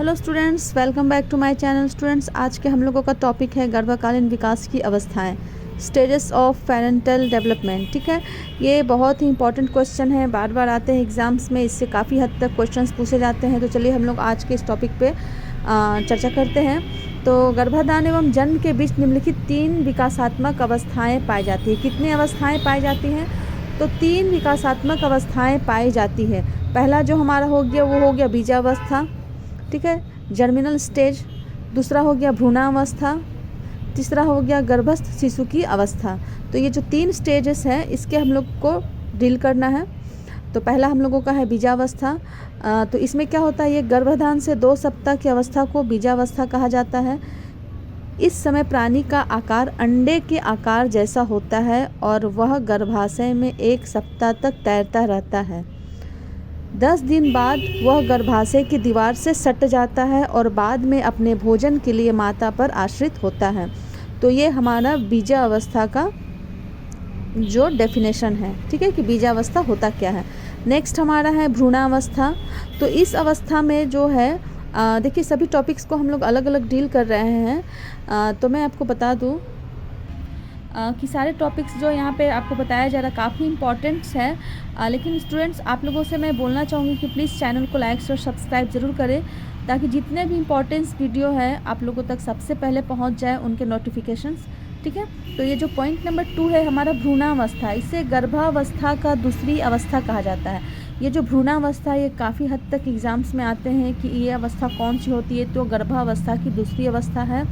Hello students, welcome back to my channel. Students, आज के हम लोगों का टॉपिक है गर्भकालीन विकास की अवस्थाएं, स्टेजेस ऑफ पेरेंटल डेवलपमेंट। ठीक है, ये बहुत ही इंपॉर्टेंट क्वेश्चन है, बार बार आते हैं एग्जाम्स में, इससे काफ़ी हद तक क्वेश्चंस पूछे जाते हैं। तो चलिए हम लोग आज के इस टॉपिक पे चर्चा करते हैं। तो गर्भाधान एवं जन्म के बीच निम्नलिखित 3 विकासात्मक अवस्थाएँ पाई जाती हैं। कितनी अवस्थाएँ पाई जाती हैं? तो 3 विकासात्मक अवस्थाएँ पाई जाती है। पहला जो हमारा हो गया वो हो गया बीजावस्था, ठीक है, जर्मिनल स्टेज। दूसरा हो गया भ्रूणावस्था। तीसरा हो गया गर्भस्थ शिशु की अवस्था। तो ये जो 3 स्टेजेस हैं इसके हम लोग को डील करना है। तो पहला हम लोगों का है बीजावस्था। तो इसमें क्या होता है, ये गर्भाधान से 2 सप्ताह की अवस्था को बीजावस्था कहा जाता है। इस समय प्राणी का आकार अंडे के आकार जैसा होता है और वह गर्भाशय में 1 सप्ताह तक तैरता रहता है। 10 दिन बाद वह गर्भाशय की दीवार से सट जाता है और बाद में अपने भोजन के लिए माता पर आश्रित होता है। तो ये हमारा बीजावस्था का जो डेफिनेशन है, ठीक है, कि बीजावस्था होता क्या है। नेक्स्ट हमारा है भ्रूणावस्था। तो इस अवस्था में जो है देखिए, सभी टॉपिक्स को हम लोग अलग अलग डील कर रहे हैं। तो मैं आपको बता दूँ कि सारे टॉपिक्स जो यहाँ पे आपको बताया जा रहा काफ़ी इंपॉर्टेंट्स है। लेकिन स्टूडेंट्स, आप लोगों से मैं बोलना चाहूँगी कि प्लीज़ चैनल को लाइक और सब्सक्राइब ज़रूर करें, ताकि जितने भी इंपॉर्टेंस वीडियो है आप लोगों तक सबसे पहले पहुँच जाए उनके नोटिफिकेशंस। ठीक है, तो ये जो पॉइंट नंबर 2 है हमारा भ्रूणावस्था, इसे गर्भावस्था का दूसरी अवस्था कहा जाता है। ये जो भ्रूणावस्था, ये काफ़ी हद तक एग्ज़ाम्स में आते हैं कि ये अवस्था कौन सी होती है। तो गर्भावस्था की दूसरी अवस्था है,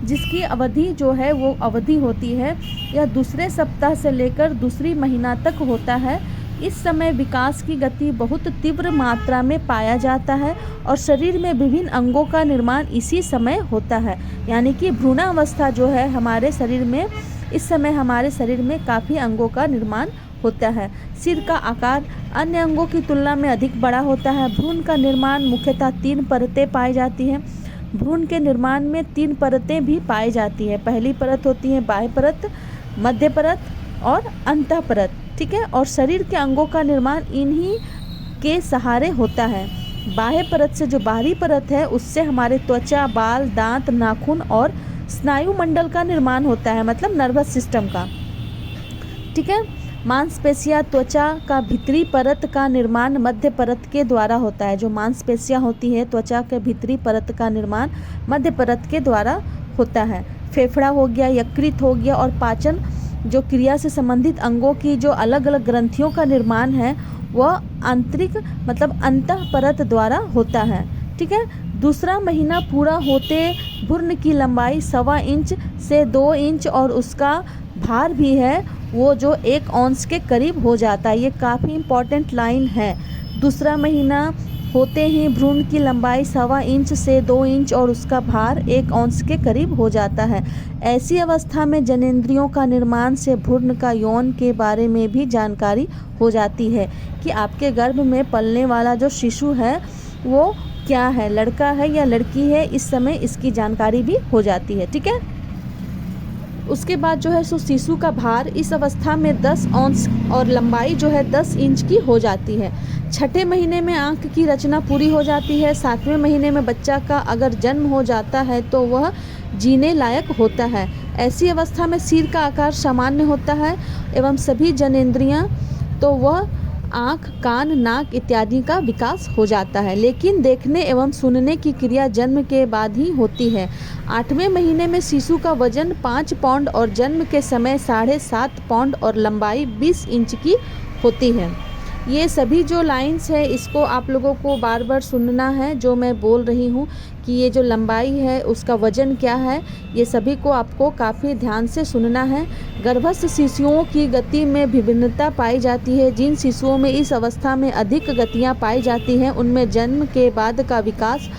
जिसकी अवधि जो है वो अवधि होती है यह दूसरे सप्ताह से लेकर दूसरी महीना तक होता है। इस समय विकास की गति बहुत तीव्र मात्रा में पाया जाता है और शरीर में विभिन्न अंगों का निर्माण इसी समय होता है। यानी कि भ्रूणावस्था जो है हमारे शरीर में, इस समय हमारे शरीर में काफ़ी अंगों का निर्माण होता है। सिर का आकार अन्य अंगों की तुलना में अधिक बड़ा होता है। भ्रूण का निर्माण मुख्यतः 3 परतें पाई जाती हैं। भ्रूण के निर्माण में 3 परतें भी पाई जाती हैं। पहली परत होती है बाह्य परत, मध्य परत और अंतः परत, ठीक है। और शरीर के अंगों का निर्माण इन्हीं के सहारे होता है। बाह्य परत से जो बाहरी परत है उससे हमारे त्वचा, बाल, दांत, नाखून और स्नायु मंडल का निर्माण होता है, मतलब नर्वस सिस्टम का, ठीक है। मांसपेशियाँ, त्वचा का भीतरी परत का निर्माण मध्य परत के द्वारा होता है। जो मांसपेशियाँ होती है, त्वचा के भीतरी परत का निर्माण मध्य परत के द्वारा होता है। फेफड़ा हो गया, यकृत हो गया और पाचन जो क्रिया से संबंधित अंगों की जो अलग अलग ग्रंथियों का निर्माण है वह आंतरिक मतलब अंतः परत द्वारा होता है, ठीक है। दूसरा महीना पूरा होते भ्रूण की लंबाई 1.25 इंच से 2 इंच और उसका भार भी है वो जो 1 औंस के करीब हो जाता है। ये काफ़ी इम्पॉर्टेंट लाइन है। दूसरा महीना होते ही भ्रूण की लंबाई 1.25 इंच से 2 इंच और उसका भार 1 औंस के करीब हो जाता है। ऐसी अवस्था में जनेंद्रियों का निर्माण से भ्रूण का यौन के बारे में भी जानकारी हो जाती है कि आपके गर्भ में पलने वाला जो शिशु है वो क्या है, लड़का है या लड़की है। इस समय इसकी जानकारी भी हो जाती है, ठीक है। उसके बाद जो है सो शिशु का भार इस अवस्था में 10 औंस और लंबाई जो है 10 इंच की हो जाती है। 6ठे महीने में आँख की रचना पूरी हो जाती है। 7वें महीने में बच्चा का अगर जन्म हो जाता है तो वह जीने लायक होता है। ऐसी अवस्था में सिर का आकार सामान्य होता है एवं सभी जनेंद्रियाँ, तो वह आँख, कान, नाक इत्यादि का विकास हो जाता है। लेकिन देखने एवं सुनने की क्रिया जन्म के बाद ही होती है। 8वें महीने में शिशु का वजन 5 पाउंड और जन्म के समय 7.5 पाउंड और लंबाई 20 इंच की होती है। ये सभी जो लाइंस है इसको आप लोगों को बार बार सुनना है, जो मैं बोल रही हूँ कि ये जो लंबाई है उसका वजन क्या है, ये सभी को आपको काफ़ी ध्यान से सुनना है। गर्भस्थ शिशुओं की गति में विभिन्नता पाई जाती है। जिन शिशुओं में इस अवस्था में अधिक गतियाँ पाई जाती हैं उनमें जन्म के बाद का विकास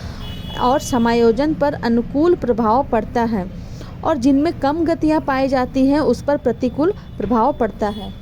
और समायोजन पर अनुकूल प्रभाव पड़ता है और जिनमें कम गतियाँ पाई जाती हैं उस पर प्रतिकूल प्रभाव पड़ता है।